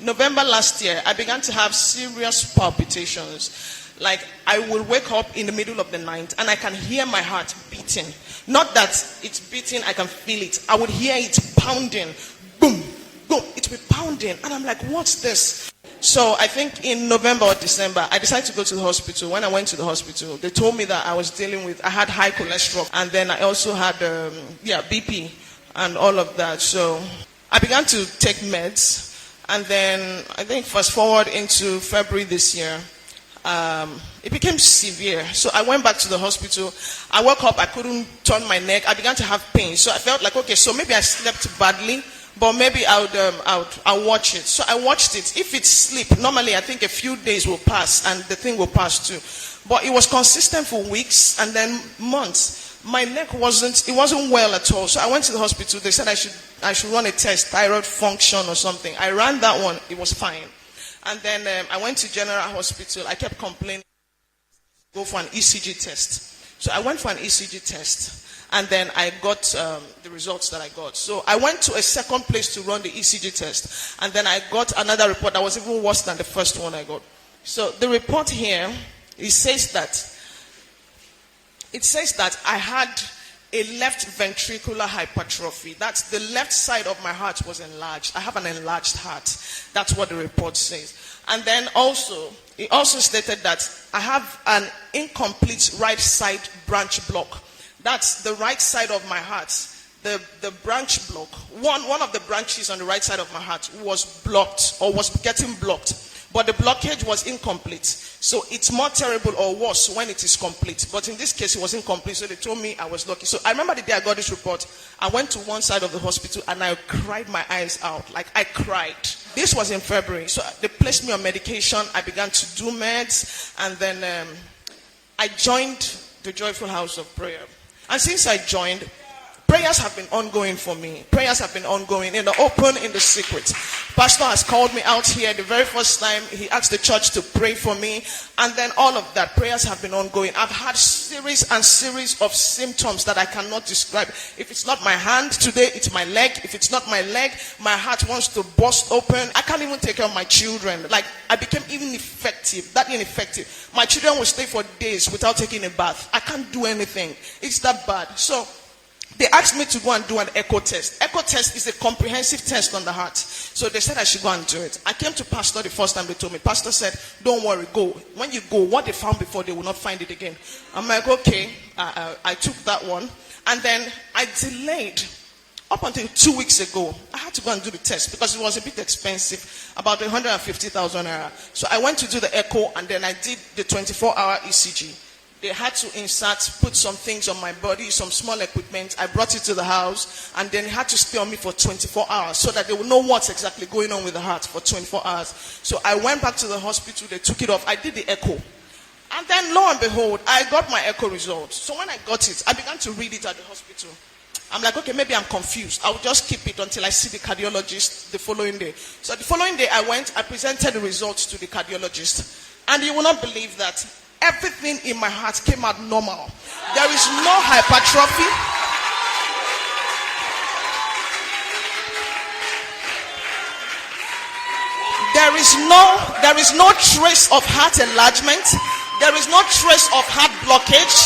November last year, I began to have serious palpitations. Like I will wake up in the middle of the night and I can hear my heart beating. Not that it's beating, I can feel it. I would hear it pounding. Boom, boom, it will be pounding. And I'm like, what's this? So I think in November or December, I decided to go to the hospital. When I went to the hospital, they told me that I had high cholesterol. And then I also had BP and all of that. So I began to take meds. And then I think fast forward into February this year, it became severe. So I went back to the hospital. I woke up, I couldn't turn my neck. I began to have pain. So I felt like, okay, so maybe I slept badly, but maybe I'll watch it. So I watched it. If it's sleep, normally I think a few days will pass and the thing will pass too. But it was consistent for weeks and then months. My neck wasn't well at all. So I went to the hospital. They said I should run a test, thyroid function or something. I ran that one. It was fine. And then I went to General Hospital. I kept complaining. Go for an ECG test. So I went for an ECG test. And then I got the results that I got. So I went to a second place to run the ECG test. And then I got another report that was even worse than the first one I got. So the report here, it says that I had a left ventricular hypertrophy. That's the left side of my heart was enlarged. I have an enlarged heart. That's what the report says. And then it also stated that I have an incomplete right side branch block. That's the right side of my heart. The branch block, one of the branches on the right side of my heart was blocked or was getting blocked. But the blockage was incomplete. So it's more terrible or worse when it is complete. But in this case, it was incomplete. So they told me I was lucky. So I remember the day I got this report, I went to one side of the hospital and I cried my eyes out. Like I cried. This was in February. So they placed me on medication. I began to do meds. And then I joined the Joyful House of Prayer. And since I joined, prayers have been ongoing for me. Prayers have been ongoing in the open, in the secret. Pastor has called me out here the very first time. He asked the church to pray for me. And then all of that, prayers have been ongoing. I've had series and series of symptoms that I cannot describe. If it's not my hand, today it's my leg. If it's not my leg, my heart wants to burst open. I can't even take care of my children. Like, I became even ineffective. My children will stay for days without taking a bath. I can't do anything. It's that bad. So they asked me to go and do an echo test. Echo test is a comprehensive test on the heart. So they said I should go and do it. I came to Pastor the first time they told me. Pastor said, don't worry, go. When you go, what they found before, they will not find it again. I'm like, okay. I took that one. And then I delayed up until 2 weeks ago. I had to go and do the test because it was a bit expensive, about 150,000 naira. So I went to do the echo and then I did the 24-hour ECG. They had to put some things on my body, some small equipment. I brought it to the house, and then it had to stay on me for 24 hours so that they would know what's exactly going on with the heart for 24 hours. So I went back to the hospital. They took it off. I did the echo. And then, lo and behold, I got my echo results. So when I got it, I began to read it at the hospital. I'm like, okay, maybe I'm confused. I'll just keep it until I see the cardiologist the following day. So the following day, I presented the results to the cardiologist. And you will not believe that everything in my heart came out normal. There is no hypertrophy. There is no trace of heart enlargement. There is no trace of heart blockage.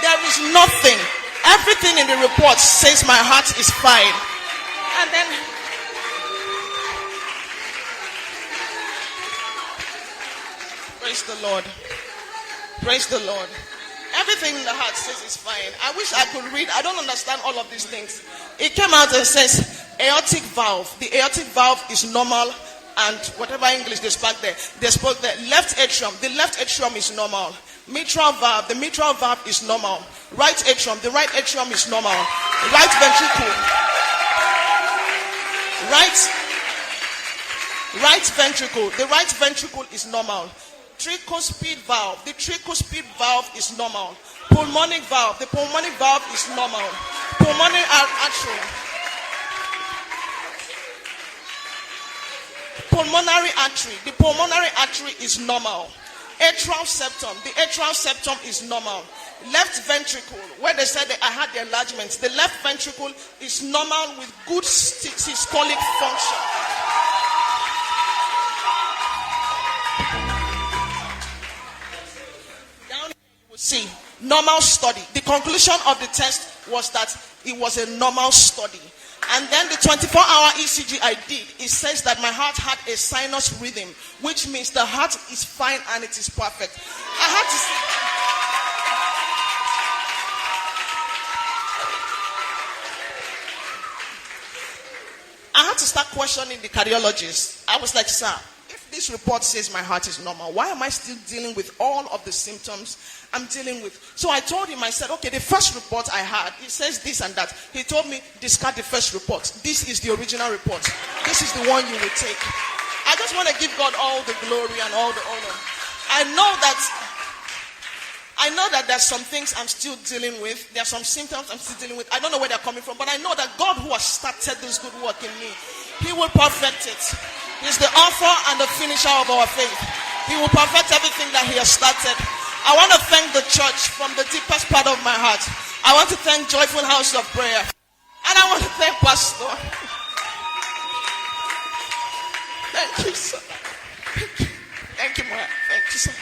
There is nothing. Everything in the report says my heart is fine. And then praise the Lord. Praise the Lord. Everything in the heart says it's fine. I wish I could read. I don't understand all of these things. It came out and says aortic valve. The aortic valve is normal, and whatever English they spoke there. They spoke the left atrium. The left atrium is normal. Mitral valve. The mitral valve is normal. Right atrium. The right atrium is normal. Right ventricle. Right ventricle. The right ventricle is normal. Tricuspid valve. The tricuspid valve is normal. Pulmonic valve. The pulmonic valve is normal. Pulmonary artery. Pulmonary artery. The pulmonary artery is normal. Atrial septum. The atrial septum is normal. Left ventricle, where they said that I had the enlargement, the left ventricle is normal with good systolic function. Normal study. The conclusion of the test was that it was a normal study. And then the 24-hour ECG I did, it says that my heart had a sinus rhythm, which means the heart is fine and it is perfect. I had to start questioning the cardiologist. I was like, sir, if this report says my heart is normal, why am I still dealing with all of the symptoms I'm dealing with? So I told him, I said, okay, the first report I had, it says this and that. He told me, discard the first report. This is the original report. This is the one you will take. I just want to give God all the glory and all the honor. I know that there's some things I'm still dealing with. There are some symptoms I'm still dealing with. I don't know where they're coming from, but I know that God who has started this good work in me, He will perfect it. He's the author and the finisher of our faith. He will perfect everything that He has started. I want to thank the church from the deepest part of my heart. I want to thank Joyful House of Prayer. And I want to thank Pastor. Thank you, sir. Thank you, Maya. Thank you, sir.